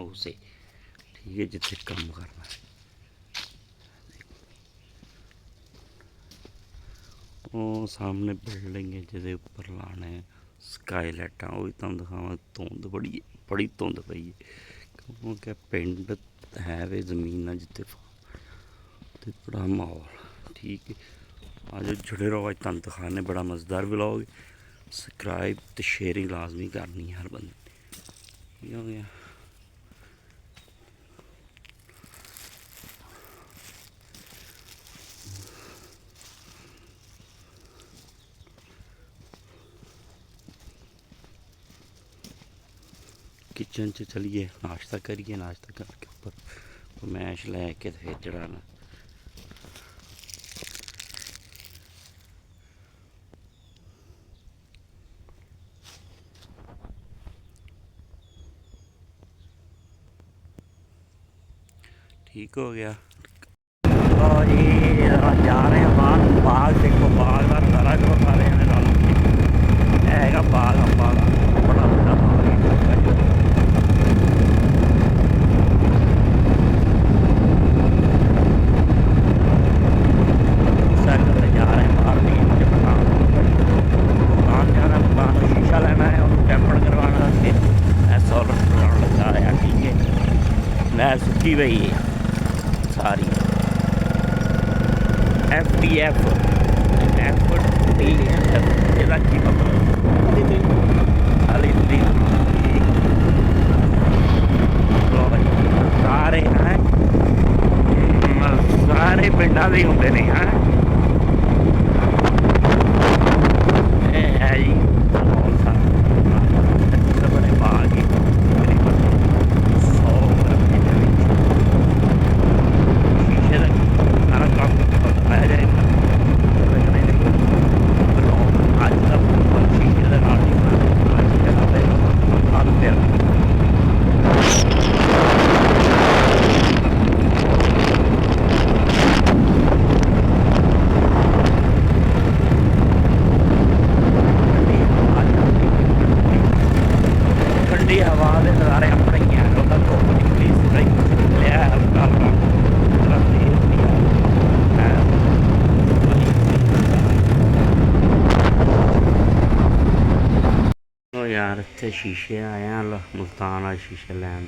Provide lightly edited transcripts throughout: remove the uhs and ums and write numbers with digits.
House है, ठीक है, जिथे काम करना। वो सामने बिल्डिंग है जिहदे उपर लाने स्काई लाइटां, वो भी तुहानूं दिखावां। धुंध बड़ी धुंध पई है, क्योंकि पिंड है वे जमीन है जिते ते बड़ा माहौल ठीक है। अज जुड़े रहो, अज तुहानूं दिखाने बड़ा मज़ेदार व्लॉग। सबसक्राइब तो शेयरिंग लाजमी करनी है हर बंदे। ठीक हो गया। किचन च चलिए, नाश्ता करिए, नाश्ता करके उपर मैश लैके फिर चढ़ाना। ठीक हो गया। लो जी, जा रहे हैं बाग। बाग देखो, बाग का सारा जो सारे जने रल के है बाग अम्बा का, बड़ा बड़ा बाग है। साइकिल जा रहे हैं बाहर नीम के मकान जाना, मकान में शीशा लेना है, उन्होंने टैंपड़ करवाना है, सोलर लगा रहा। ठीक है, नहर सुखी पई है सारी। FDF ਇਹਦਾ ਕੀ ਮਤਲਬ? ਹਾਲੀ ਸਾਰੇ ਹੈ, ਸਾਰੇ ਪਿੰਡਾਂ ਦੇ ਹੁੰਦੇ ਨੇ ਹੈ। ਇਹ ਹੈ ਜੀ ਬੜੇ ਬਾਗ ਹੀ ਤਕਰੀਬਨ 100 ਰੁਪਏ ਦੇ ਵਿੱਚ ਸ਼ੀਸ਼ੇ ਦਾ ਸਾਰਾ ਕੰਮ ਆਇਆ ਜਾਏਗਾ। ठंडी हवा के नज़ारे अपने ही हैं। धुप्प निकली लिया यार, इतने शीशे आए हैं मुल्तान वाले शीशे लैन।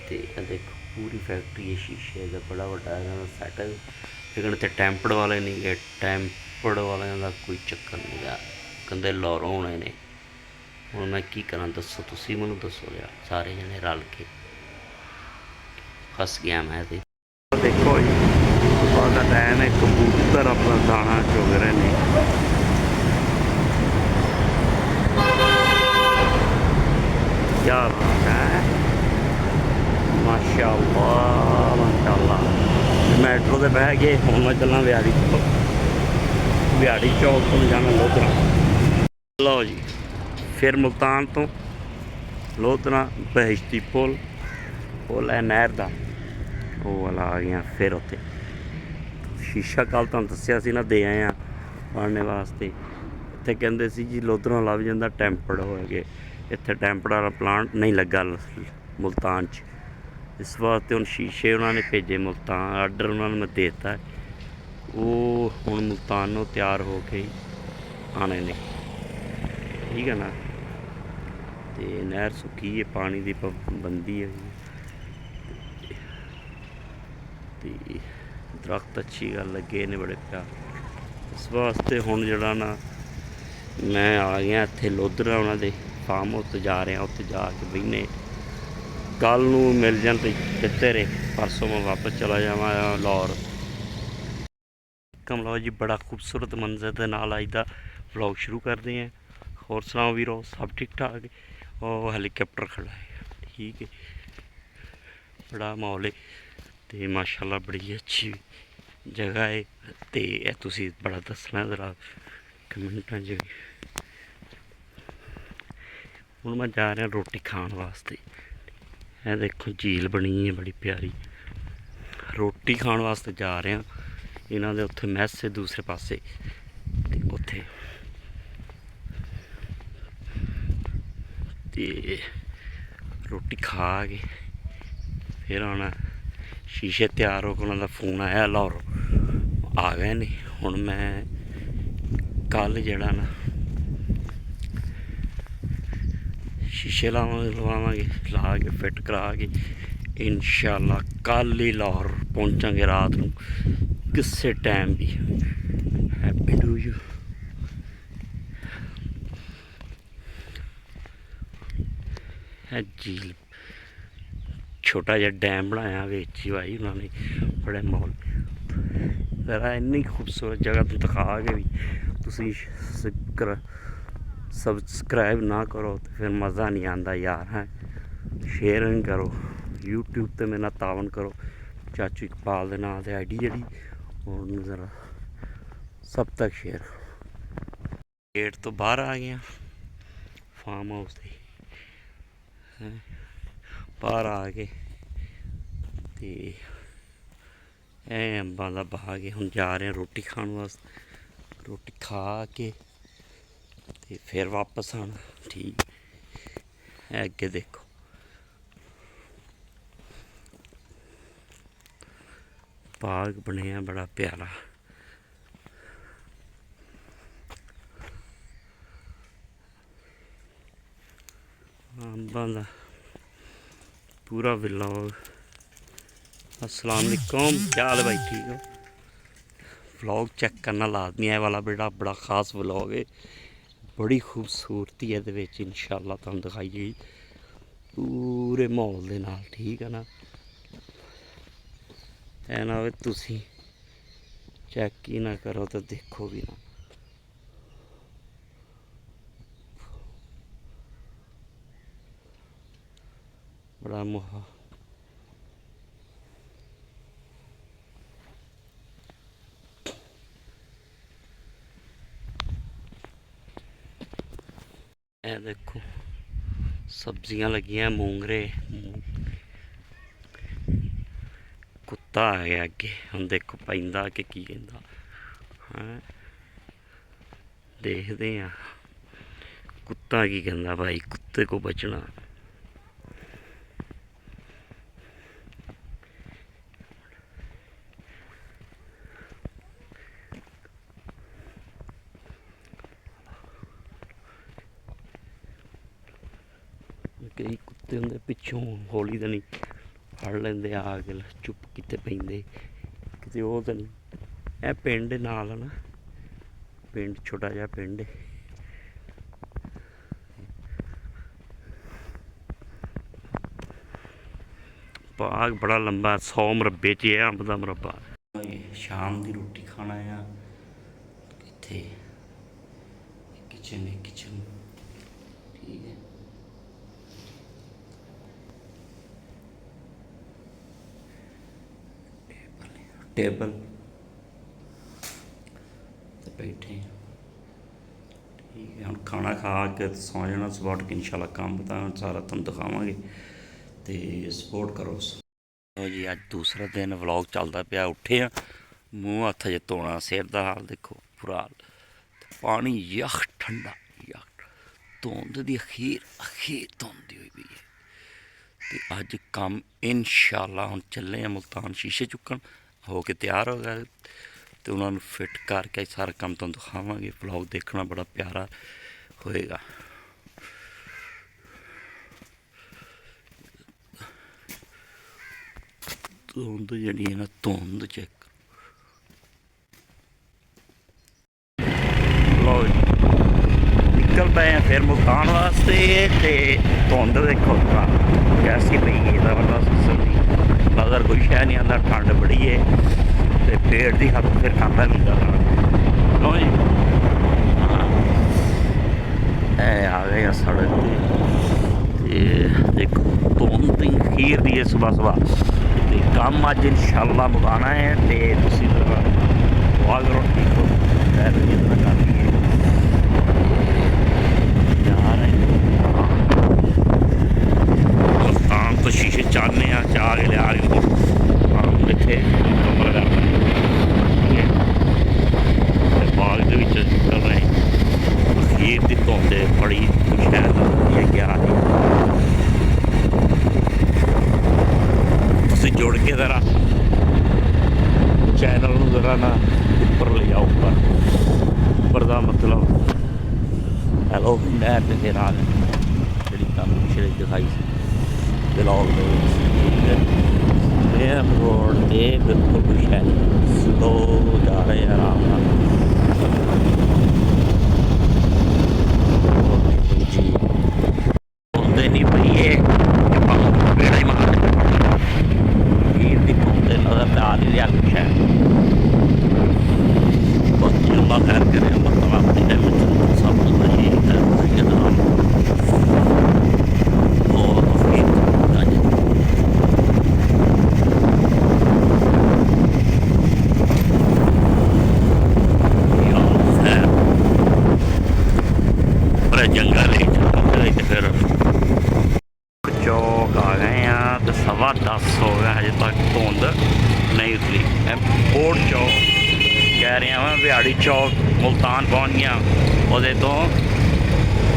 तो देखो पूरी फैक्ट्री है शीशे का, बड़ा बड़ा सैट है। लेकिन इतने टैंपड़ वाले नहीं गए, टैंपड़ वाले का कोई चक्कर नहीं गा, कहते लौरों होने ने। ਹੁਣ मैं की करा, दसो तुसी मैनू दसो यार, सारे जने रल के। फस गया मैं तो। देखो जी, सुबह का टाइम है, कबूतर अपना दाना चुग रहे हैं। क्या बात है, माशाअल्लाह माशाअल्लाह। मैट्रो से बह गए, हूँ मैं चलना बिहाड़ी चौक तो जाना लोधरा। लो जी, फिर मुल्तान तो लोधरा बहिश्ती पुल है नहर का, वो वाला आ गया। फिर उत्थे शीशा कल तुहानूं दस्सिया सी ना, दे आए हैं पढ़ने वास्ते। इत्थे कहंदे सी जी लोधरों लभ जांदा टैंपड़ हो गए, इत्थे टैंपड़ वाला प्लांट नहीं लगा मुल्तान च। इस वास्ते हुण शीशे उन्होंने भेजे मुल्तान, आर्डर उन्होंने मैं देता है, वो हुण मुल्तानों तैयार हो के आने ने। ठीक है ना। तो नहर सुक्की है, पानी की पाबंदी है। तो दरख्त अच्छी गल लगे ने बड़े प्यार। इस वास्ते हुण जड़ा ना मैं आ गया इत्थे लोधरा उन्होंने फार्म हाउस ते जा रहे हैं, उत्थे जाके बहने। कल नूं मिल जान तो कितने रहे, परसों मैं वापस चला जावा लाहौर। कमला जी, बड़ा खूबसूरत मंजर के नाल अज का व्लॉग शुरू करते हैं। होर सुनाओ वीरो, सब ठीक ठाक है? और हैलीकैप्टर खड़ा है, ठीक है, बड़ा माहौल है। तो माशाल्लाह बड़ी अच्छी जगह है। तो तुसी बड़ा दसना जरा कमेंटा च। हुण मैं जा रहा रोटी खाण वास्ते। यह देखो झील बनी है बड़ी प्यारी, रोटी खाण वास्ते जा रहे हैं। इन्हों के उत्थे मैस है दूसरे पासे, उत्थे रोटी खा के फिर हुण शीशे तैयार हो के उन्होंने फोन आया लाहौर आ गए नहीं। हुण मैं कल जड़ा ना शीशे लवावांगे ला के फिट करा के इंशाअल्लाह कल ही लाहौर पहुंचांगे रात नूं किसी टाइम भी। Happy to you. झील छोटा जिहा डैम बनाया विच ही भाई उन्होंने बड़े मॉल जरा इन्नी खूबसूरत जगह तो दिखा के भी तुसी सबसक्राइब ना करो तो फिर मज़ा नहीं आता यार। हैं शेयरिंग करो यूट्यूब ते मेरे नाल तावन करो। चाचू इकबाल दे नाम ते आईडी जी और ज़रा सब तक शेयर। गेट तो बाहर आ गया फार्म हाउस के बाहर आ के ते अंबां दा बाग है। हुण जा रहे हैं रोटी खाने वास्ते। रोटी खा के ते फिर वापस आना। ठीक है अगे देखो बाग बनेआ बड़ा प्यारा। अंबां दा पूरा व्लॉग। अस्सलाम वालेकुम क्या हाल है भाई ठीक हो। व्लॉग चेक करना लाजमी है वाला बेटा बड़ा खास व्लॉग है। बड़ी खूबसूरती है ये इंशाअल्लाह तुहानूं दिखाई गई पूरे माहौल दे नाल। ठीक है ना ऐ ना होवे तुसी चेक ही ना करो तो देखो भी ना। बड़ा मुहा ए देखो सब्जियां लगियां मूंगरे कुत्ता आ गया अगे। हम देखो पैंदा कि की कहंदा हैं देखते हैं कुत्ता की कहंदा भाई कुत्ते को बचना। कई कुत्ते होंगे पिछों हौली तो नहीं फड़ लेंदे आके चुप किते पेंदे किते वो तो नहीं। ए पिंड नाल ना पिंड छोटा जिहा पिंड है। बाग बड़ा लंबा 100 मरबे च है अंब दा मरबा। शाम की रोटी खाना है इत्थे किचन है किचन ठीक है। टेबल ते बैठे ठीक है। हम खाना खा के सौ जाना सुबह उठ के इंशाल्लाह काम बता सारा तुम दिखावांगे तो सपोर्ट करो जी। अज दूसरा दिन व्लॉग चलता पाया। उठे हैं मूँह हत्थ जे धोना सिर का हाल देखो बुरा हाल पानी यख ठंडा यख धुंध की अखीर धुंध हुई पई है। तो अज कम इंशाल्लाह हम चले हैं मुल्तान शीशे चुकन हो के तैयार हो गए तो उन्होंने फिट करके सारा काम तुम दिखावांगे। व्लॉग देखना बड़ा प्यारा होएगा। धुंध जी है ना धुंध चेक लो निकल पे हैं फिर मुल्तान वास्ते ते धुंध देखो कैसी पई है जबरदस्त किस्म की नज़र कोई शह नहीं आता। ठंड बड़ी है तो पेट की हद फिर खाता नहीं करना लो जी। आ गए सड़क ते देखो धुंध खीर दी है सुबह सुबह ते कम अज इंशाल्लाह मुकाना है ते तुसीं दुआ करो ठीक हो कर लिए मुल्तान तो शीशे चाहने चाह के लिया इतने कमरा बाग के चल रहे अखीर की धुंध बड़ी शहर क्या शहर से फिर आ गए जी पिछले दिखाई ब्लॉग मेन रोड के बिल्कुल कुछ है स्लो जा रहे हैं आराम जी बोलते नहीं भाई ये पेड़ा ही मार दिखाते नजर आ रही है कुछ है बाकी अल्लाह खैर करे अल्लाह तआला अपने सब नहीं है जंगल फिर चौक आ गए हैं तो 10:15 हो गया हजे तक धुंध नहीं उतरी कोट चौक कह रहे हैं बिहाड़ी चौक मुल्तान पहुँच गया वो तो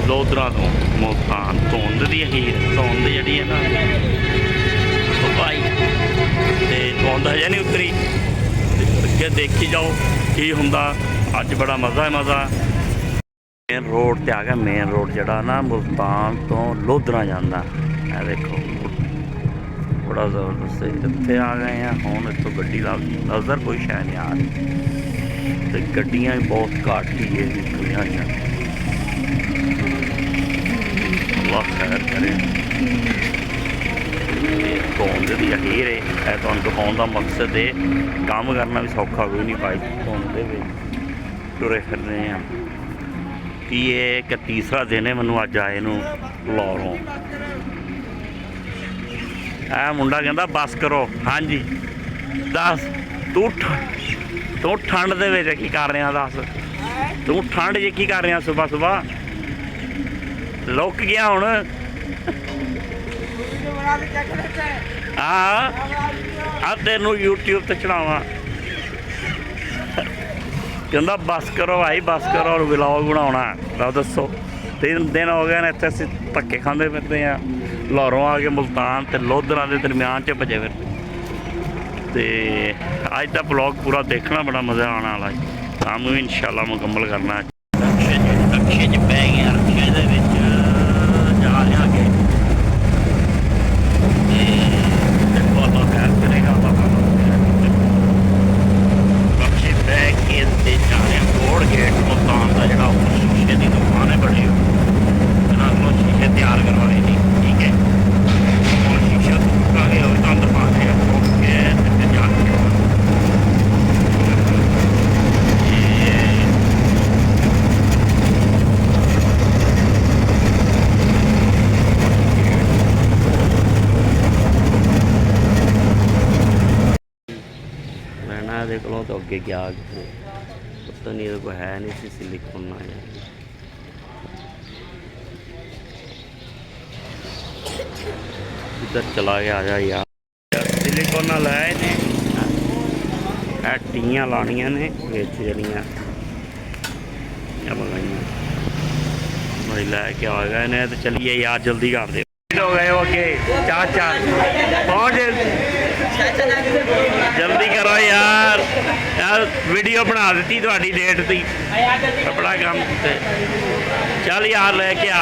लोधरा तो मुल्तान धुंध की हीर धुंध जी है ना तो भाई तो धुंध हजे नहीं उतरी अगे देखी जाओ की होंदा अज बड़ा मज़ा है मज़ा मेन रोड ते आ गया मेन रोड जड़ा ना मुल्तान तो लोधरा जाता है देखो बड़ा ज़बरदस्त इतने आ गए हैं हूँ इतों गड्डी का नज़र कोई शह नहीं आ रही तो गड्डियाँ भी बहुत घट ही है निकलियां अल्लाह खैर करे धुंध की अहीर है तुहानूं दिखाउण का मकसद है काम करना भी सौखा कोई नहीं पाई धुंध दे तुरे फिर रहे हैं कि ये एक तीसरा दिन है मैनू अज आए नूं लाहौरों ऐ मुंडा कहंदा बस करो हाँ जी दस तू ठंड दे विच की कर रहा दस तू ठंड च की कर रहा सुबह सुबह लुक गया हुण हाँ तेनू यूट्यूब ते चढ़ावां कहता बस करो भाई बस करो और व्लॉग बनाना तो दसो 3 दिन हो गए इतने अस धक्के खाते फिरते हैं लाहौरों आ के मुल्तान तो लोधरा के दरम्यान च भजे फिरते अज का ब्लॉग पूरा देखना बड़ा मज़ा आने वाला है काम भी इंशाल्लाह मुकम्मल करना रक्शे च पै गए रक्शे दे जा रहे अगे देखो अल्लाह खैर करेगा रक्शे पै के जा रहे कोड़ गेट मुल्तान का जोड़ा शीशे की दुकान है बड़ी इन्होंने शीशे तैयार करवाए नहीं ठीक है और शीशा सूखागे और तुम दिखा रहे जाके मैंने देख लो तो अगे क्या पता नहीं कोई है नहीं सी सिलिकॉन इधर चला गया आ जा यार सिलिकॉन लाए ने टीयां लानियां ने बिच जड़ियां मंगाइयां भाई लैके आ गए ने तो चलिए यार जल्दी कर दे हो गए ओके चाचा पहुंच जल्दी करो यार यार वीडियो बना दी थोड़ी डेट थी अपना काम चल यार लेके आ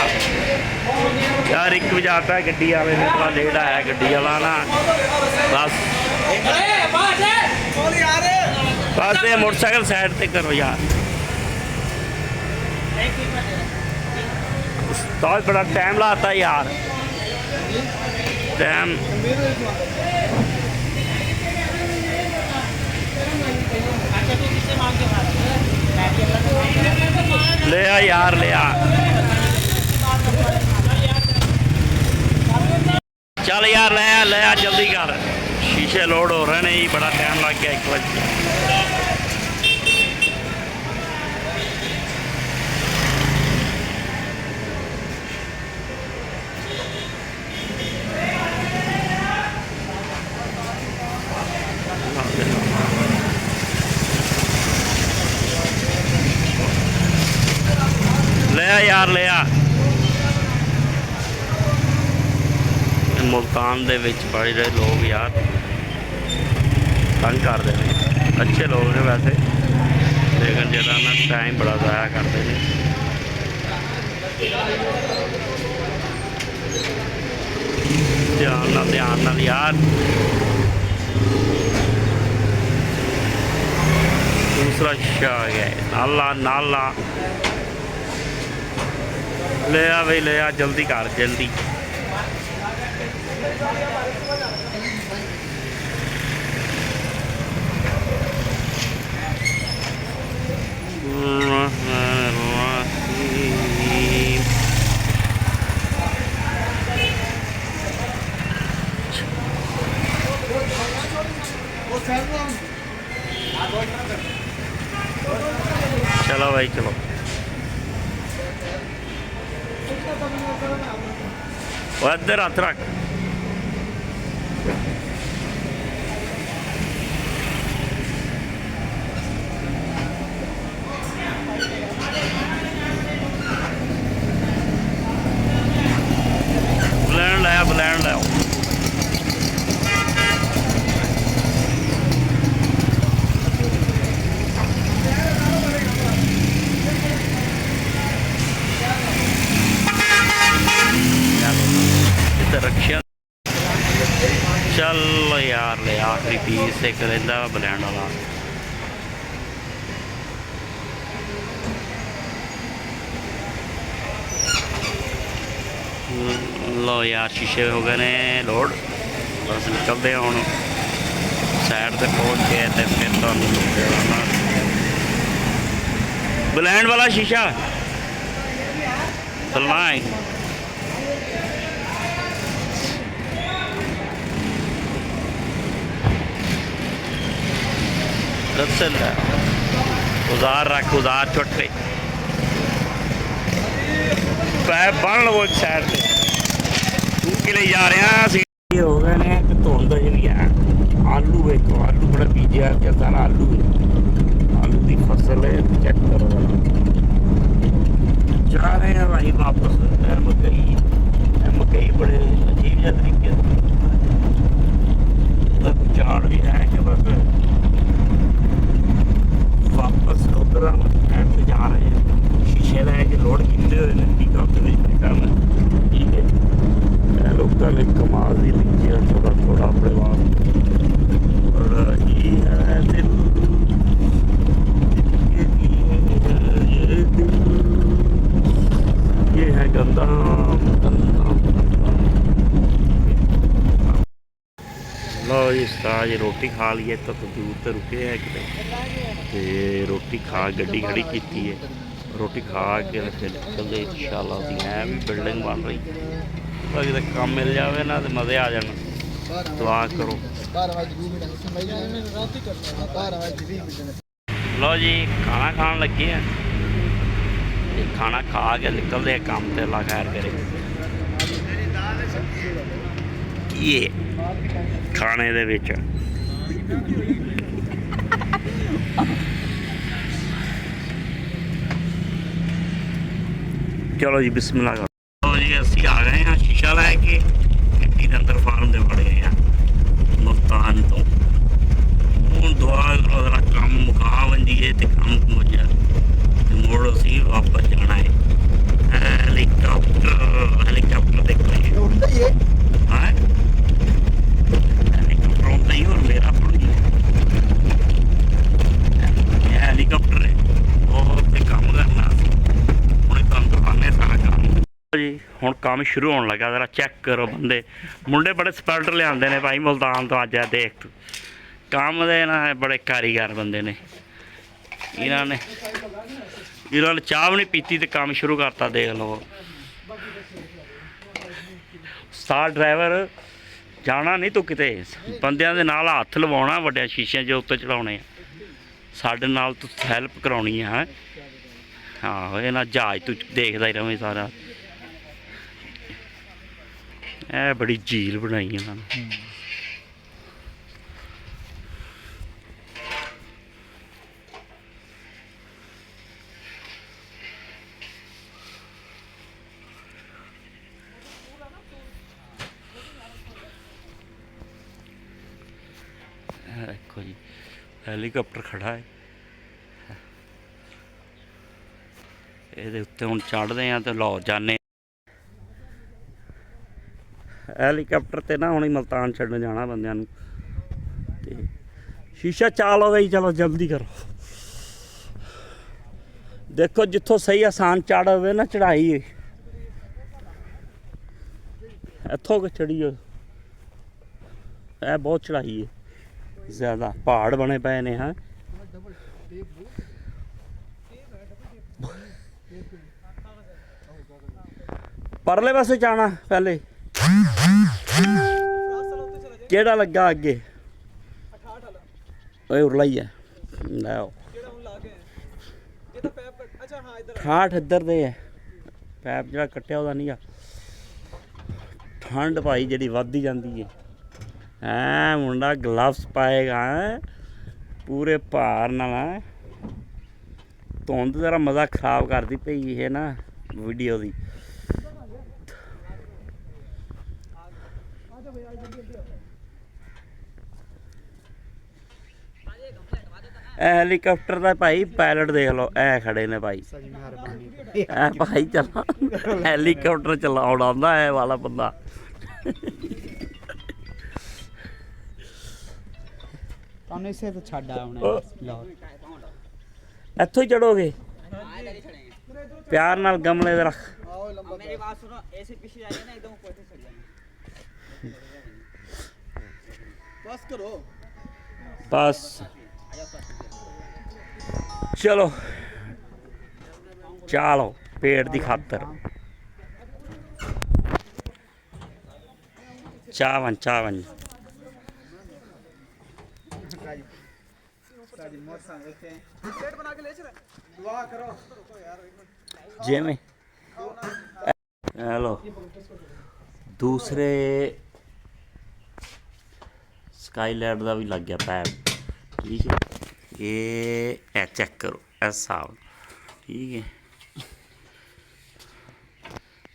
यार 1 बजे आता है गड्डी वाले ने थोड़ा लेट आया गड्डी वाला ना बस बस ये मोटरसाइकिल साइड पे करो यार तो बड़ा टाइम लाता यार टाइम ले आ यार ले आ चल यार ले आ जल्दी कर शीशे लोड हो रहे हैं बड़ा टाइम लग गया 1 बजे ले आ यार ले आ मुल्तान दे विच बड़े रहे लोग यार तंग करते हैं अच्छे लोग ने वैसे लेकिन जरा ना टाइम बड़ा ज़ाया करते हैं ध्यान नाल यार। दूसरा शीशा आ गया है। नाला नाला ले आ भाई, ले आ, जल्दी कर जल्दी। चलो भाई चलो। वो इधर हाथ रख। बुलैंड लाया, बुलैंड लाया। रक्षा चल यार, ले आखिरी पीस एक रहा ब्लैंड वाला। लो यार, शीशे हो गए ने लोड। बस निकलते हैं हम साइड से पहुँच गए तो फिर तो ब्लैंड वाला शीशा चलना है। उजार रख, उजार छोटे पैप बन लो एक साइड से के लिए जा रहे हैं। हो गए ने धुंध जी है। आलू एक आलू बड़ा बीजा क्या सारा आलू है। आलू की फसल है, चेक करो। जा रहे हैं भाई वापस। मकई बड़े अजीब जहा तरीके झाड़ भी है कि बस वापस उधर जा रहे हैं। शीशे लैके लोड किए हुए हैं पिकअप बैठा मैं। ठीक है, लोगों ने कमाल ही लीजिए थोड़ा थोड़ा अपने वास्ते। बड़ा ही है दिल, ये है गंदा गंदा। लो जी उस्ताद जी रोटी खा ली है तो दूर तो रुके है कि रोटी खा गड्डी खड़ी की है। रोटी खा के फिर निकलते इंशाल्लाह। है भी बिल्डिंग बन रही, बाकी तो काम मिल जाए ना तो मज़े आ जाना। दुआ करो। लो जी खाना खान लगे हैं। खाना खा के निकलते हैं काम ते, अल्लाह खैर करे। ये खाने दे विच चलो जी बिस्मिल्लाह। चलो जी असी आ गए हैं शीशा लैके गड्डी के अंदर फार्म दे वड़ गए हैं मुल्तान तो। हूँ दुआ करो जरा काम मुका वंजीए तो काम मुझ मुड़ असी वापस जाना है। हेलीकॉप्टर हेलीकॉप्टर देख रहे हाँ हेलीकॉप्टर होता ही और मेरा थोड़ी हेलीकॉप्टर है वो काम करना। जी हुण काम शुरू होने लगा। जरा चेक करो बंदे मुंडे बड़े स्पैल्टर लियाते ने भाई मुल्तान तो। अज है देख तू काम दे ना बड़े कारीगर बंदे ने। इन्होंने चाह भी नहीं पीती तो काम शुरू करता। देख लो उस्ताद ड्राइवर जाना नहीं तू किते बंदियां दे नाल हत्थ लवाउणा वड्डे शीशे जो उत्ते चढ़ाउणे साडे नाल तू हैल्प कराउणी है। हाँ ये ना जहाज तू देखदा ही रवें सारा। ए बड़ी झील बनाई इन्होंने। देखो जी हेलीकॉप्टर खड़ा है। ਇਹਦੇ ਉੱਤੇ ਹੁਣ ਚੜ੍ਹਦੇ ਆ ਤੇ ਲਾਹੌਰ ਜਾਂਦੇ। ਹੈਲੀਕਾਪਟਰ ਤੇ ਨਾ ਹੁਣ ਹੀ ਮੁਲਤਾਨ ਛੱਡਣ ਜਾਣਾ ਬੰਦਿਆਂ ਨੂੰ। ਤੇ ਸ਼ੀਸ਼ਾ ਚਾਲ ਹੋ ਗਈ, ਚਲੋ ਜਲਦੀ ਕਰੋ। ਦੇਖੋ ਜਿੱਥੋਂ ਸਹੀ ਆਸਾਨ ਚੜ੍ਹ ਹੋਵੇ ਨਾ ਚੜ੍ਹਾਈ ਇੱਥੋਂ ਕਿ ਚੜੀ ਹੋ, ਇਹ ਬਹੁਤ ਚੜ੍ਹਾਈ ਹੈ, ਜ਼ਿਆਦਾ ਪਹਾੜ ਬਣੇ ਪਏ ਨੇ। ਹਾਂ ਪਰਲੇ ਪਾਸੇ ਜਾਣਾ ਪਹਿਲੇ। ਕਿਹੜਾ ਲੱਗਾ ਅੱਗੇ? ਓਏ ਉਰਲਾ ਹੀ ਹੈ। ਲੈ ਆਓ 68 ਇੱਧਰ ਦੇ ਹੈ। ਪੈਪ ਜਿਹੜਾ ਕੱਟਿਆ ਉਹਦਾ ਨਹੀਂ ਆ। ਠੰਡ ਭਾਈ ਜਿਹੜੀ ਵੱਧਦੀ ਜਾਂਦੀ ਹੈ। ਐ ਮੁੰਡਾ ਗਲਵਸ ਪਾਏਗਾ ਪੂਰੇ ਭਾਰ ਨਾਲ। ਧੁੰਦ ਜ਼ਰਾ ਮਜ਼ਾ ਖਰਾਬ ਕਰਦੀ ਪਈ ਹੈ ਨਾ ਵੀਡੀਓ ਦੀ। ਹੈਲੀਕਾਪਟਰ ਦਾ ਭਾਈ ਪਾਇਲਟ ਦੇਖ ਲਓ, ਇਹ ਖੜੇ ਨੇ ਭਾਈ। ਇਹ ਭਾਈ ਚਲਾ ਹੈਲੀਕਾਪਟਰ ਚਲਾਉਣ ਆਉਂਦਾ ਇਹ ਵਾਲਾ ਬੰਦਾ। ਤੁਹਾਨੂੰ ਇਸੇ ਤੋਂ ਛੱਡ ਆਉਣਾ ਲਾਹੌਰ। ਇੱਥੋਂ ਹੀ ਚੜੋਗੇ? ਪਿਆਰ ਨਾਲ ਗਮਲੇ ਦੇ ਰੱਖ। मेरी बात सुनो, ऐसे पीछे जाइए ना एकदम ऊपर से चढ़ जाना। बस करो बस चलो चलो पेट की खातर चावन चावन जिमें हेलो दूसरे स्काईलैंड का भी लग गया पैप। ठीक है ये चेक करो ऐसा। ठीक है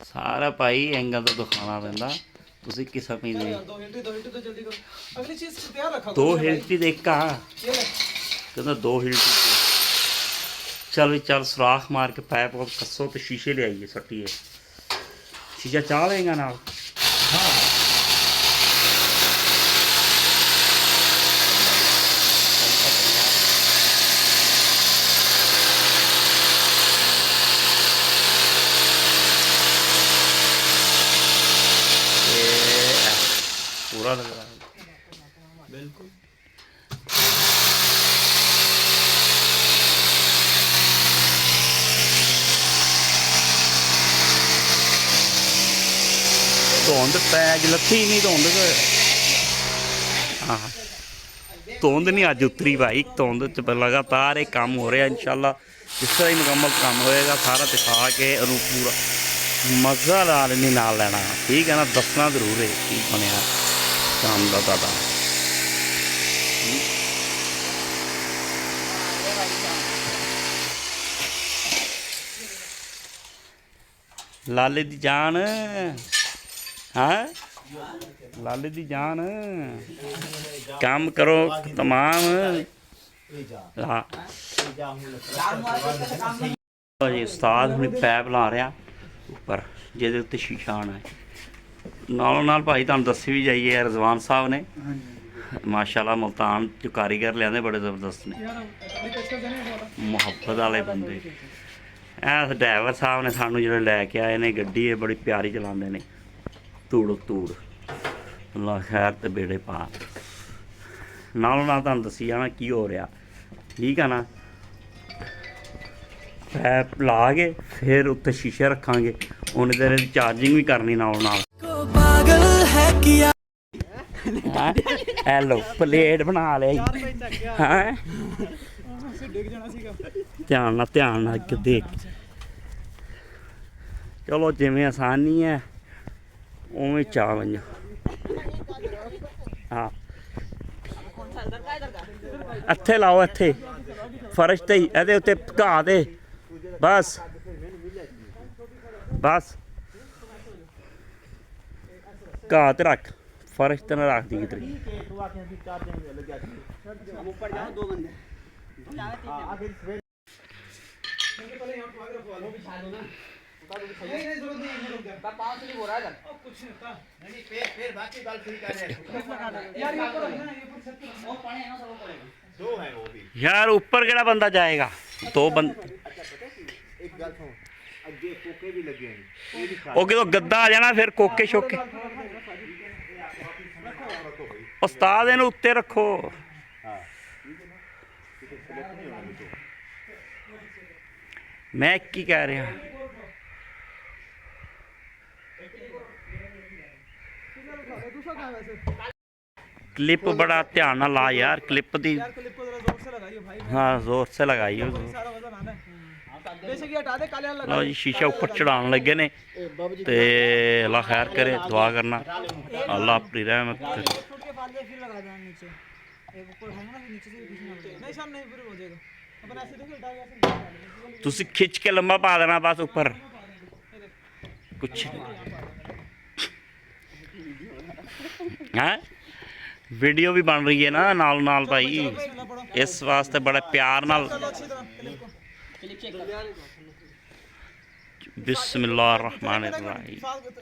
सारा भाई एंगल तो दिखाना पैंदा। तुसी किस अपनी दे दो हिल्टी देख का कहना दो हिल्टी। चल भी चल सुराख मार के पैप और कस्सो तो शीशे ले आइए सट्टिए। शीशा चाह लेगा ना। पूरा लग रहा है बिल्कुल। धुंध पैज लथी नहीं धुंध। हाँ धुंध नहीं अज उतरी भाई। धुंध च लगातार एक काम हो रहा। इंशाल्लाह जिस तरह ही मुकम्मल काम होएगा सारा दिखा के पूरा मज़ा नाल लेना। ठीक है ना, दसना जरूर है की बनया काम का दादा। लाले दी जान। हाँ लाले दी जान काम करो तमाम। हाँ जी उस्ताद हुण पैप ला रहा उपर जिहदे उत्ते शीशा आना है। नालों नाल भाई तुहानूं दस्सी भी जाइए रजवान साहब ने माशाल्लाह मुल्तान जो कारीगर लिया बड़े जबरदस्त ने, मुहब्बत वाले बंदे। ऐ ड्राइवर साहब ने सानू जो लैके आए ने गड्डी है बड़ी प्यारी चलाते हैं। तूड़ तूड़ अल्लाह खैर ते बेड़े पा। नालों नाल तुहानूं दस्सी जाना की हो रहा। ठीक है ना, पैप ला के फिर उत्ते शीशे रखांगे। उन्नी देर चार्जिंग भी करनी नालों नाल। हेलो प्लेट बना लिया। ध्यान ना देख। चलो जिमें आसानी है उमें चाह बन। हाँ इत्थे लाओ, इत्थे फर्श ते ही एदे उत्ते घाह ते बस बस घाह ते रख, फर्श ते ना रख दी किधर। पहले यहाँ उठवा के रखवा लो, बिछा लो ना। नहीं नहीं जरूरत नहीं है, रुक जा। पाँव स्लिप हो रहा है इधर। कुछ नहीं होता। नहीं फिर बाकी बाल फ्री कर दे यार, ये ऊपर रखना, ये ऊपर छत पे वो पानी है ना, सब वो पड़ेगा। दो है वो भी यार ऊपर केड़ा बंदा जाएगा? दो बंद एक गल सुन, अगे कोके भी लगे हैं, ये भी खा ਉਹ ਕਿਦੋਂ ਗੱਦਾ ਆ ਜਾਣਾ ਫਿਰ ਕੋਕੇ ਸ਼ੋਕੇ। ਉਸਤਾਦ ਇਹਨੂੰ ਉੱਤੇ ਰੱਖੋ। हां ठीक है, सेलेक्ट नहीं होना मुझे। ਮੈਂ ਕੀ ਕਹਿ ਰਿਹਾ? दूसरा कहाँ है वैसे? क्लिप बड़ा ध्यान ना ला यार, क्लिप दी। यार क्लिप को जरा जोर से लगाइए भाई। हाँ जोर से लगाइए। सारा वजन आना है। बेशक ये हटा दे, काले वाला लगा। लो जी शीशा ऊपर चढ़ाने लगे ने ते अल्लाह खैर करे, दुआ करना अल्लाह अपनी रहमत करे। फुट के बाद फिर लगा देना नीचे, एक ऊपर है ना, नीचे से पीछे ना नहीं सामने फिर हो जाएगा। अपन ऐसे देखो, उठा के ऐसे तुसी खिंच के लंबा पा देना बस ऊपर कुछ है। वीडियो भी बन रही है ना नाल नाल भाई, इस वास्ते बड़े प्यार नाल। बिस्मिल्लाहिर्रहमानिर्रहीम।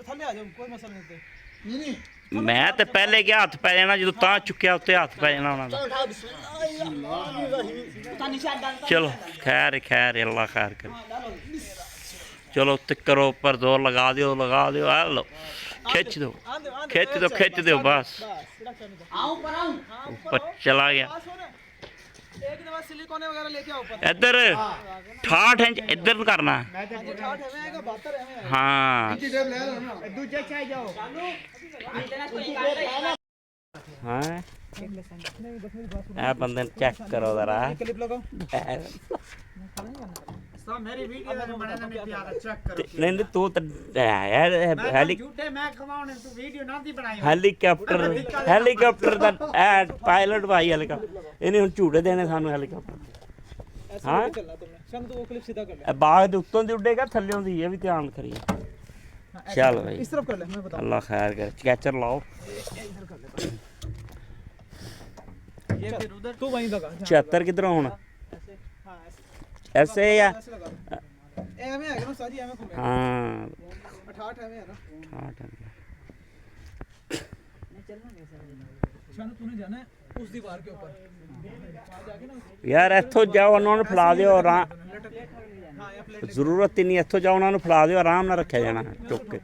थल्ले आ जाओ, कोई मसला नहीं। मैं तो पहले क्या हाथ पै जाना, जो तां चुक्या उत्ते हाथ पै जाना उन्होंने। चलो खैर खैर, अल्लाह खैर करे। चलो उत्ते करो, ऊपर जोर लगा दियो, हेलो खिंच दो खिंच दो बस। ऊपर चला गया। एक दफा सिलिकॉन वगैरह लेके आओ ऊपर। इधर 68 इंच इधर करना। 60 है आएगा, 72 है आएगा। हाँ दूसरे चाहे जाओ। हाँ बंदे चेक करो जरा। क्लिप लगाओ। सब मेरी वीडियो में बनाना नहीं प्यारा, चेक करो। नहीं तू तो यार झूठे मैं खवाऊं, तू वीडियो ना दी बनाई। ਹੈਲੀਕਾਪਟਰ ਦਾ ਪਾਇਲਟ ਭਾਈ ਹੈਲੀਕਾਪਟਰ ਇਹਨੇ ਹੁਣ ਝੂਟੇ ਦੇਣੇ ਸਾਨੂੰ ਹੈਲੀਕਾਪਟਰ। ਹਾਂ चलना तुमने शन, तो वो क्लिप सीधा कर ले। ਇਹ ਬਾਗ ਦੇ ਉੱਤੋਂ ਦੀ ਉੱਡੇਗਾ ਥੱਲੇੋਂ ਦੀ, ਇਹ ਵੀ ਧਿਆਨ ਕਰੀਏ। ਚੱਲ ਭਾਈ इस तरफ कर ले, मैं बता। ਅੱਲਾ ਖੈਰ ਕਰੇ। ਸਕੈਚਰ ਲਾਓ। ये फिर उधर तू वहीं लगा। 76 ਕਿਧਰੋਂ ਹੁਣ ऐसे हां ऐसे ਐਸੇ या ऐसे लगा। एम है ना सारी, एम घूमे। हाँ 68 एम है ना। 68 नहीं चलना नहीं सर। शन तूने जाना है उस दीवार के ऊपर, वहां जाके ना ਯਾਰ ਇੱਥੋਂ ਜਾਓ, ਉਹਨਾਂ ਨੂੰ ਫੜਾ ਦਿਓ ਆਰਾਮ। हां या प्लेट ਜ਼ਰੂਰਤ ਹੀ ਨਹੀਂ, ਇੱਥੋਂ ਜਾਓ ਉਹਨਾਂ ਨੂੰ ਫੜਾ ਦਿਓ, ਆਰਾਮ ਨਾਲ ਰੱਖਿਆ ਜਾਣਾ ਚੁੱਕ ਕੇ।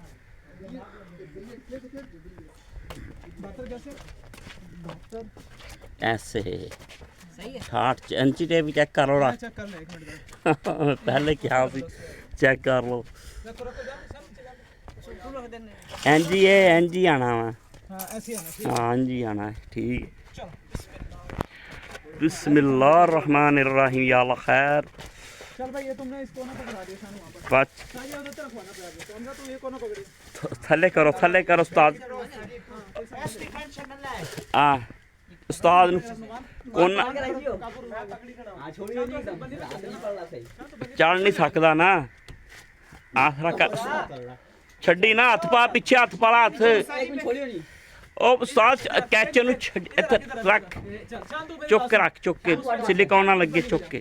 बातर कैसे 72 ऐसे सही है। 60 इंची टेप चेक कर लो। चेक कर ले एक मिनट। पहले क्या सी चेक कर लो। रखो रखो जा, सब रख देने। एनजी आना वा। हां ऐसे है ना। हाँ एनजी आना है, ठीक। चलो बिस्मिल्लाहिर्रहमानिर्रहीम। या अल्लाह खैर। चल भाई, ये तुमने इस कोना पकड़ा दिया शन वहां पर। बच साजिया उधर तक रखवाना प्यार से। हमने तू ये कोना पकड़ी। थले करो उस्ताद। हाँ उस्ताद कोना चल नहीं सकता ना, आसरा कर छड़ी ना, हथ पा पीछे, हथ पाला हथ। ओ उस्ताद कैच नु रख, चुक के रख, चुक के सिलिकॉन ना लगे, चुक के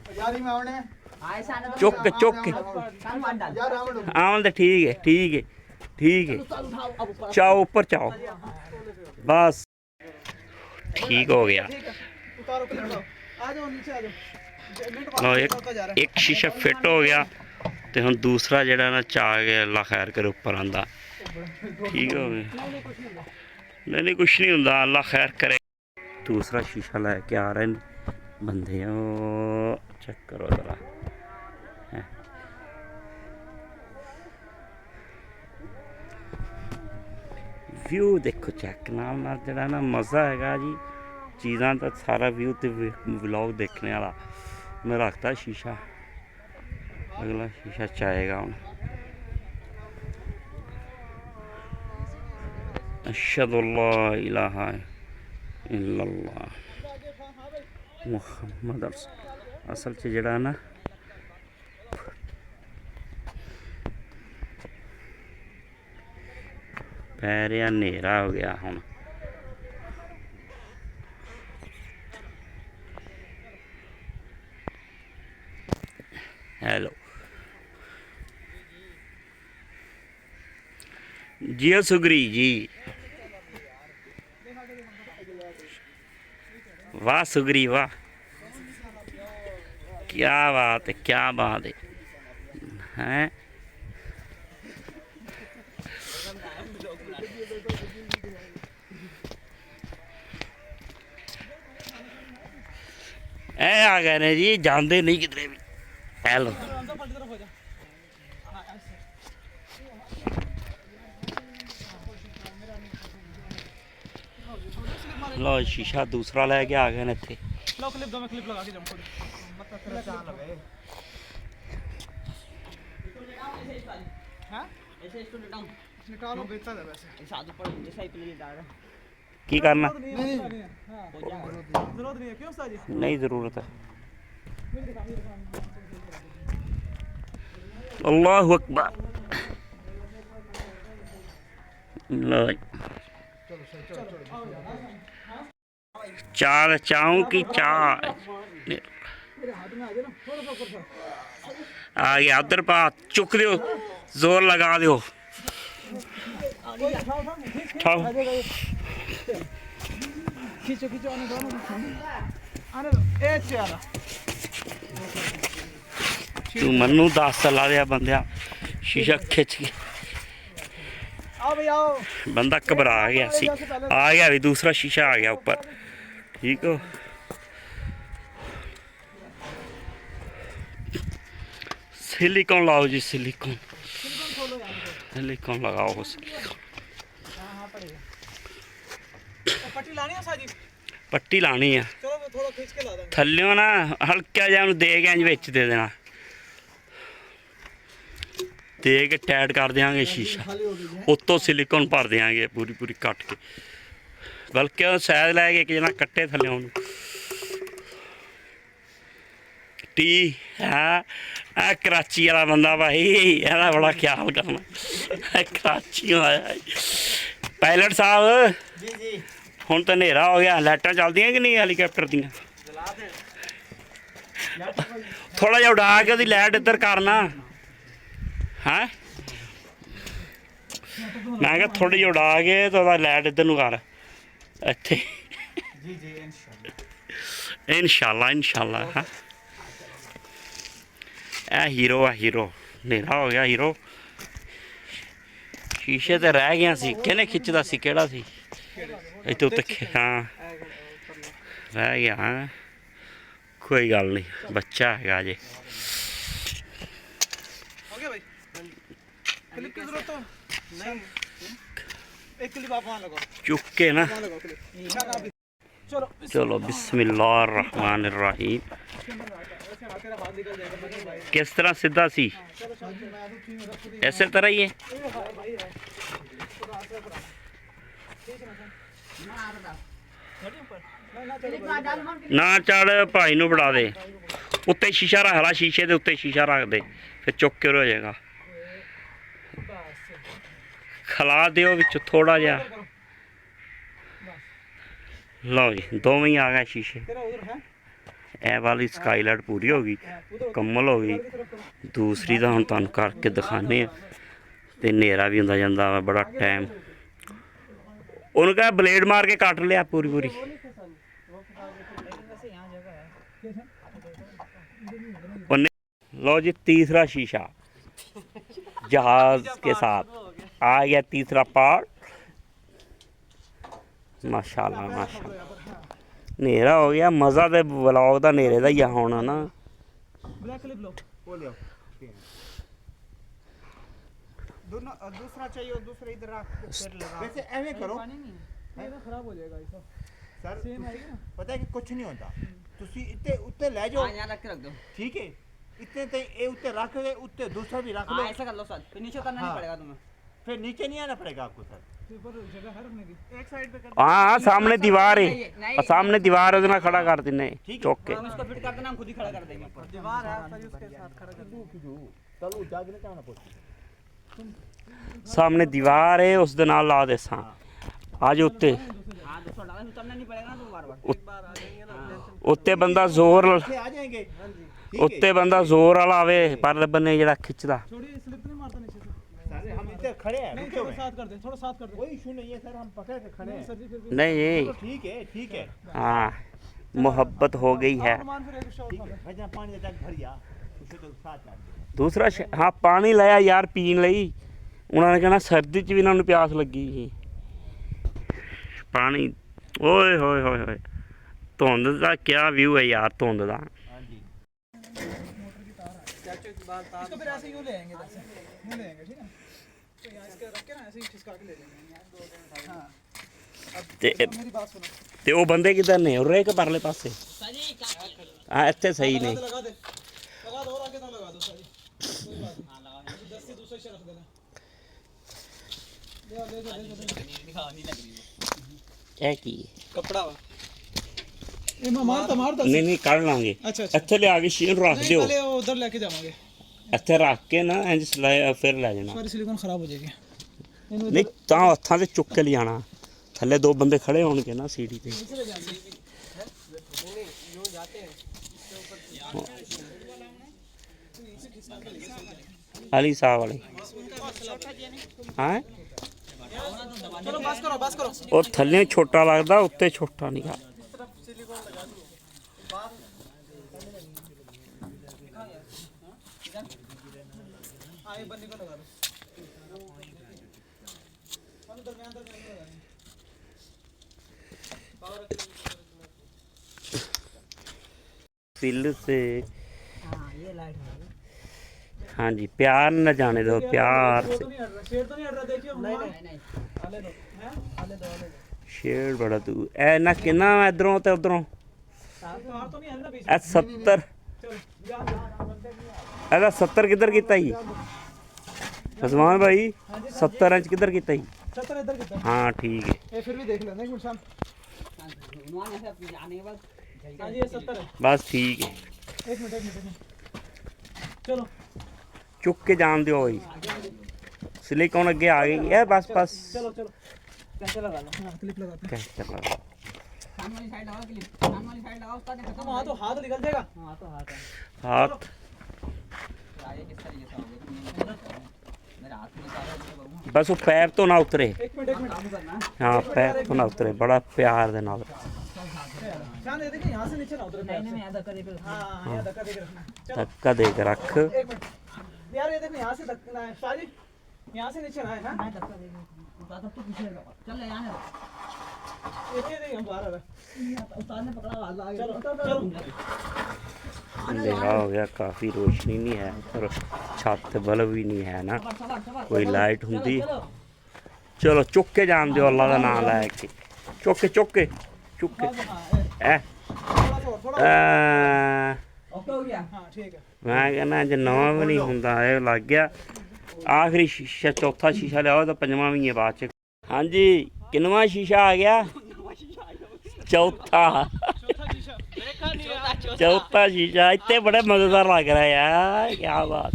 आवन दे। ठीक है चाओ ऊपर चाओ बस, ठीक हो गया। उतारो क्लिप लो, आ जाओ नीचे आ जाओ। लो एक शीशा फिट हो गया ਤੇ ਹੁਣ ਦੂਸਰਾ ਜਿਹੜਾ ਨਾ ਚਾਹ ਕੇ ਅੱਲਾ ਖੈਰ ਕਰੇ ਉੱਪਰ ਆਂਦਾ। ਠੀਕ ਹੋ ਗਿਆ। ਨਹੀਂ ਕੁਛ ਨਹੀਂ ਹੁੰਦਾ, ਅੱਲਾ ਖੈਰ ਕਰੇ। ਦੂਸਰਾ ਸ਼ੀਸ਼ਾ ਲੈ ਕੇ ਆ ਰਹੇ ਨੇ ਬੰਦੇ, ਉਹ ਚੈੱਕ ਕਰੋ ਜ਼ਰਾ। ਵਿਊ ਦੇਖੋ ਚੈੱਕ ਨਾਲ ਨਾਲ, ਜਿਹੜਾ ਨਾ ਮਜ਼ਾ ਹੈਗਾ ਜੀ ਚੀਜ਼ਾਂ ਦਾ ਸਾਰਾ ਵਿਊ ਤੇ ਵਲੌਗ ਦੇਖਣੇ ਵਾਲਾ। ਮੈਂ ਰੱਖਤਾ ਸ਼ੀਸ਼ਾ, अगला शीशा चाहेगा हूँ। अशहदु अल्ला इलाहा इल्लल्लाह मुहम्मद असल च जड़ा ना पै रहा, नेरा हो गया हूँ। हेलो जियो सुगरी जी, वाह सुगरी वाह, क्या बात है, क्या बात है हैं। ए आ गए ने जी, जानते नहीं किधरे भी। हेलो लो शीशा दूसरा लेके आ गए ने इत्थे। लो क्लिप दो, मैं क्लिप लगा के जाऊं खुद। मतलब तेरा चाल लगे। हां ऐसे स्टूडेंट डाउन निकालो, बेहतर है वैसे। साधु पर जैसा ही प्ले डाल रहा की करना? नहीं हां जरूरत नहीं है। क्यों साजी? नहीं जरूरत है। अल्लाहु अकबर। लो चार चाहूं की चार आ गया उधर पा, चुक दियो, जोर लगा दियो। खींचो खींचो, आने दो आने दो। ए चारा तू मनु दस ला दिया बंदिया, शीशा खिंच के आओ भाई आओ। बंदा घबरा गया सी। आ गया भी दूसरा शीशा आ गया ऊपर। ठीक हो, सिलिकॉन लाओ जी, सिलिकॉन सिलिकॉन लगाओ सिलिकॉन। पट्टी लानी है साजी? पट्टी लानी है। चलो मैं थोड़ा खींच के ला दूंगा। थल्लियों ना हल्का जिहा दे के इंज विच दे देना, दे के टाइट कर देंगे शीशा, उत्तों सिलिकॉन भर देंगे पूरी पूरी कट के। बल्कि शायद लैके एक जना कट्टे थल्ले ਉਹਨੂੰ टी है कराची वाला बंदा भाई, ਇਹਦਾ बड़ा ख्याल करना। कराची आया पायलट साहब जी जी। ਹੁਣ ਤਾਂ ਹਨੇਰਾ ਹੋ ਗਿਆ, ਲਾਈਟਾਂ ਚੱਲਦੀਆਂ ਕਿ ਨਹੀਂ ਹੈਲੀਕਾਪਟਰ ਦੀਆਂ? चला दे ਥੋੜਾ ਜਿਹਾ ਉਡਾ ਕੇ ਉਹਦੀ ਲਾਈਟ ਇੱਧਰ ਕਰਨਾ ਹੈ। ਮੈਂ ਕਿਹਾ ਥੋੜੀ ਜਿਹੀ ਉਡਾ ਕੇ ਤੇ ਉਹਦਾ ਲਾਈਟ ਇੱਧਰ ਨੂੰ ਕਰ ਇੱਥੇ। जी जी इंशाल्लाह ਇਨਸ਼ਾਅੱਲਾ ਇਨਸ਼ਾਅੱਲਾ। ਹਾਂ ਇਹ ਹੀਰੋ ਆ ਹੀਰੋ। ਹਨੇਰਾ ਹੋ ਗਿਆ ਹੀਰੋ। ਸ਼ੀਸ਼ੇ ਤੇ ਰਹਿ ਗਿਆ ਸੀ, ਕਿਹਨੇ ਖਿੱਚਦਾ ਸੀ, ਕਿਹੜਾ ਸੀ ਇੱਥੇ ਉੱਤੇ? ਹਾਂ ਰਹਿ ਗਿਆ। ਹਾਂ ਕੋਈ ਗੱਲ ਨਹੀਂ, ਬੱਚਾ ਹੈਗਾ ਜੇ। हो गया भाई। क्लिप की जरूरत तो नहीं, एक क्लिप आप वहां लगाओ, ਚੁੱਕ ਕੇ ਨਾ। वहां लगाओ क्लिप। चलो चलो बिस्मिल्लाह रहमान रहीम। तेरा हाथ निकल जाएगा भाई। किस तरह सीधा सी? चलो साजी मैं आदू ठीक रख दी ऐसे तरह ही है। भाई है ना चढ़ भाई नू फड़ा दे, उत्ते शीशा रख ला, शीशे के उत्ते शीशा रख दे, फिर चुक के हो जाएगा। खिला दियो विच थोड़ा जा। लो जी दोवें ही आ गए शीशे। तेरा उधर है ए वाली स्काईलाइट पूरी हो गई, कम्मल हो गई। दूसरी तो हम तुहानू करके दिखाने ते हनेरा भी हुंदा जांदा वा बड़ा टाइम। उन्होंने कहा ब्लेड मार के कट लिया पूरी पूरी। लो जी तीसरा शीशा जहाज के साथ आ गया, तीसरा पार्ट। माशाल्लाह माशाल्लाह। हनेरा हो गया, मज़ा तो व्लॉग का हनेरे का ही होना ना। ब्लैक क्लिप लो, वो ले आओ। दूसरा चाहिए और दूसरा इधर रख फिर लगा। वैसे ऐਵੇਂ करो ये तो खराब हो जाएगा ऐसा। सर, सेम आएगा ना? पता है कि कुछ नहीं होता। ਤੁਸੀਂ ਇੱਥੇ ਉੱਤੇ ਲੈ ਜਾਓ। यहाँ रख के रख दो। ठीक है, इतने ते ये उत्ते रख के उत्ते दूसरा भी रख लो। हाँ ऐसा कर लो सर, फिर नीचे उतरना हाँ। नहीं पड़ेगा तुम्हें। फिर नीचे नहीं आना पड़ेगा आपको सर। ऊपर जगह है रखने की। एक साइड पे कर हाँ हाँ सामने दीवार है, नहीं, और सामने दीवार है, उसने खड़ा कर देने चौक के। हम इसको फिट कर देना, हम खुद ही खड़ा कर देंगे ऊपर। दीवार है सर, उसके साथ खड़ा कर दो। चलो जागने का ना पूछ। सामने दीवार है, उस दे नाल ला दे सा आज उत्ते हाँ दूसरा डाला, उतरना नहीं पड़ेगा ना तुम बार बार। एक बार आ जाएंगे ना उत्ते बंदा जोर आ जाएंगे। उत्ते बंदा जोर वाला आवे, पर बन्ने जेड़ा खिंचदा। थोड़ी स्लिप नहीं मारता नीचे से। सारे हम इतने खड़े हैं नहीं रुके थोड़ा हुए हैं। साथ कर दे, थोड़ा साथ कर दे। कोई इशू नहीं है सर, हम पकड़ के खड़े हैं। सर जी फिर नहीं, तो ठीक है हाँ मोहब्बत हो गई है। मान फिर एक शॉट ठीक मार है। भाई पानी का जग भर जा, उसे तो साथ ला दे। ਦੂਸਰਾ ਹਾਂ ਪਾਣੀ ਲਿਆ ਯਾਰ ਪੀਣ ਲਈ। ਉਹਨਾਂ ਨੇ ਕਹਿਣਾ ਸਰਦੀ 'ਚ ਵੀ ਇਹਨਾਂ ਨੂੰ ਪਿਆਸ ਲੱਗੀ ਸੀ। ਪਾਣੀ ਓਏ ਹੋਏ ਹੋਏ ਹੋਏ, ਧੁੰਦ ਦਾ ਕਿਆ ਵਿਊ ਹੈ ਯਾਰ, ਧੁੰਦ ਦਾ। हाँ जी इसको फिर ऐसे यूं ले आएंगे, इधर से यूं ले आएंगे, ठीक है। तो यहाँ इसके रख के ना ऐसे ही खिसका के ले लेंगे। हाँ ਤੇ मेरी बात सुनो, ਤੇ ਉਹ ਬੰਦੇ ਕਿੱਧਰ ਨੇ, ਉਰੇ ਕਿ ਪਰਲੇ ਪਾਸੇ? ਹਾਂ ਇੱਥੇ ਸਹੀ ਨੇ। लगा दे और आगे तक लगा दो सारी, कोई बात नहीं। 10 से दूसरे से रख देना। ले ਇਹ ਕੀ ਹੈ? कपड़ा वा ये मैं मारता ਨਹੀਂ ਨਹੀਂ ਕੱਢ ਲਾਂਗੇ। अच्छा अच्छा ਇੱਥੇ ਲਿਆ ਕੇ ਸ਼ੀਨ ਰੱਖ नहीं ਦਿਓ, पहले वो उधर लेके जावांगे, ਇੱਥੇ ਰੱਖ ਕੇ ਨਾ ਇੰਜ ਸਲਾਈ ਫਿਰ ਲੈ ਜਾਣਾ। सारी सिलिकॉन खराब हो जाएगी। इन्हें ਨਹੀਂ ਤਾਂ ਹੱਥਾਂ ਤੇ ਚੁੱਕ ਕੇ ਲਿਆਣਾ। ਥੱਲੇ ਦੋ ਬੰਦੇ ਖੜੇ ਹੋਣਗੇ ਨਾ ਸੀੜੀ ਤੇ। ਅਲੀ ਸਾਹਿਬ ਵਾਲੇ ਹਾਂ चलो बस करो। ਉਹ ਥੱਲੇ ਛੋਟਾ ਲੱਗਦਾ, ਉੱਤੇ ਛੋਟਾ ਨਹੀਂ ਗਾ। हाँ ये बन्नी को लगा दो, दरमियान लगा दो। सिल से हाँ ये लाइट है। हाँ जी, प्यार न जाने दो, प्यार वो से। तो नहीं हट रहा, शेड तो नहीं हट रहा, देखिए नहीं नहीं आले दो हैं, आले दो। शेर बड़ा दूर ए ना किन्ना इधरों ते उधरों तार तो नहीं है ना बीच ए 70 चलो जान बनते नहीं आ। ਇਹਦਾ 70 ਕਿੱਧਰ ਕੀਤਾ ਜੀ रजमान भाई? 70 इंच किधर ਕੀਤਾ ਜੀ? 70 इधर कितना हाँ ठीक है, ये फिर भी देख लेना एक मिनट शाम। नुमान ऐसे अपने जाने के बाद हाँ जी ये 70 है, बस ठीक है। एक मिनट चलो चुक के जान दियो भाई, सिलिकॉन अगे आ गई है। बस बस चलो कैसे लगा लो, हाँ क्लिप लगाते हैं। कैसे लगा? सामने वाली साइड लगाओ क्लिप, सामने वाली साइड लगाओ, उसका हम वहाँ तो हाथ निकल जाएगा। हाँ तो हाथ है हाथ आगे किस तरीके से आओगे मेरे हाथ में सारा कुछ बगू बस वो पैर तो ना उतरे। एक मिनट काम करना है। हाँ पैर तो ना उतरे, बड़ा प्यार दे नाल। शान ये देखिए यहाँ से नीचे ना उतरे पैर नहीं से। मैं आधा करे फिर हाँ यहाँ धक्का देके रखना। चलो धक्का दे के रख। एक मिनट यार, ये देखो यहाँ से धक्का ना है शादी, यहाँ से नीचे ना है ना, मैं धक्का देगा उतार तब तो पीछे लगा चल ले यहाँ है ये देखिए हम बाहर आ रहा है। उस्ताद ने पकड़ा हाथ लगा चलो चलो अंधेरा हो गया, काफ़ी रोशनी नहीं है और छत बल्ब भी नहीं है ना, सबर कोई लाइट होंगी। चलो चुक के जान दियो, अल्लाह का नाम लैके चुक के ए थोड़ा ओके हो गया हाँ ठीक है। मैं कहना जे नवा भी नहीं होंदा, ये लग गया। आखिरी शीशा, चौथा शीशा लियाओ तो पंजवां भी है बाद च। हाँ जी किनवा शीशा आ गया? चौथा चौथा शीशा इतने बड़े मजेदार लग रहा है यार, क्या बात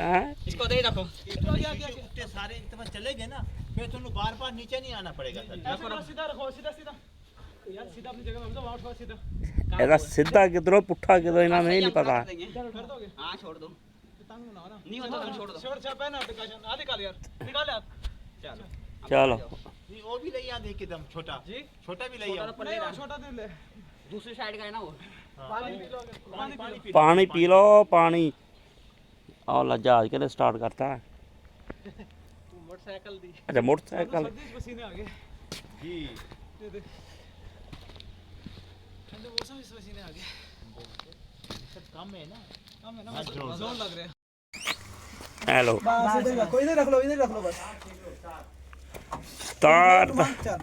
है। इसको दे रखो इतने सारे इतना चले गए ना, फिर तुम बार बार नीचे नहीं आना पड़ेगा सर। सीधा रखो, सीधा यार, सीधा अपनी जगह रख दो, वहाँ उठवा सीधा ਇਹਦਾ ਸਿੱਧਾ ਕਿਧਰੋਂ ਪੁੱਠਾ ਕਿਧਰੋਂ ਇਹਨਾਂ ਨੂੰ ਨਹੀਂ ਪਤਾ। कर दोगे। हाँ छोड़ दो तंग बनाओ ना, नहीं होता तो छोड़ दो छोड़ छापा है ना application, आ निकाल यार, निकाल यार। चलो चलो नहीं वो भी ले आते एकदम छोटा जी छोटा भी ले आओ। नहीं वो छोटा नहीं ले, दूसरी साइड का है ना वो पानी पी लो, पानी पी लो। पानी पी लो पानी। और ला जहाज के स्टार्ट करता है। मोटरसाइकिल दी, अच्छा मोटरसाइकिल। सर्दी से पसीने आ गए। जी ये देख ठंडे मौसम में पसीने आ गए। सब कम है ना। हम है हाँ, ना जोर। जोन लग रहे हैं। हेलो बस इधर रखो, इधर रख लो, इधर रख लो बस। तार चल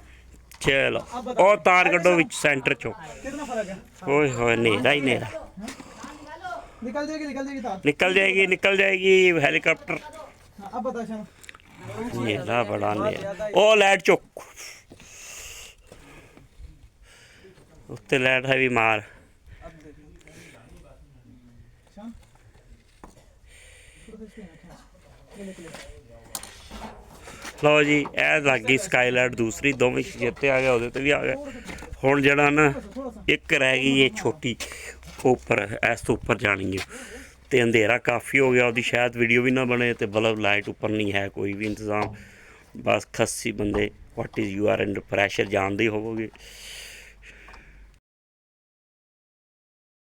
चलो ओ तार कड्डो विच सेंटर चो। कितना फर्क है? ओए होए नेरा ही नेरा। निकल जाएगी तार। निकल जाएगी हेलीकॉप्टर। हाँ, अब बता शाम। नेरा बड़ा नेरा। ओ लाइट चुक उत्ते लाइट है भी मार। अब देख शाम ये निकले। ਲਓ ਜੀ ਇਹ ਲੱਗ ਗਈ ਸਕਾਈਲਾਈਟ ਦੂਸਰੀ, ਦੋਵੇਂ ਜਿੱਤੇ ਆ ਗਿਆ, ਉਹਦੇ ਤੇ ਵੀ ਆ ਗਿਆ। ਹੁਣ ਜਿਹੜਾ ਨਾ ਇੱਕ ਰਹਿ ਗਈ ਇਹ ਛੋਟੀ ਉੱਪਰ, ਇਸ ਤੋਂ ਉੱਪਰ ਜਾਣੀ ਹੈ ਤੇ ਅੰਧੇਰਾ ਕਾਫੀ ਹੋ ਗਿਆ, ਉਹਦੀ ਸ਼ਾਇਦ ਵੀਡੀਓ ਵੀ ਨਾ ਬਣੇ, ਤੇ ਬਲਬ ਲਾਈਟ ਉੱਪਰ ਨਹੀਂ ਹੈ ਕੋਈ ਵੀ ਇੰਤਜ਼ਾਮ। ਬਸ ਖੱਸੀ ਬੰਦੇ, what is you are under pressure ਜਾਣਦੇ ਹੀ ਹੋਵੋਗੇ।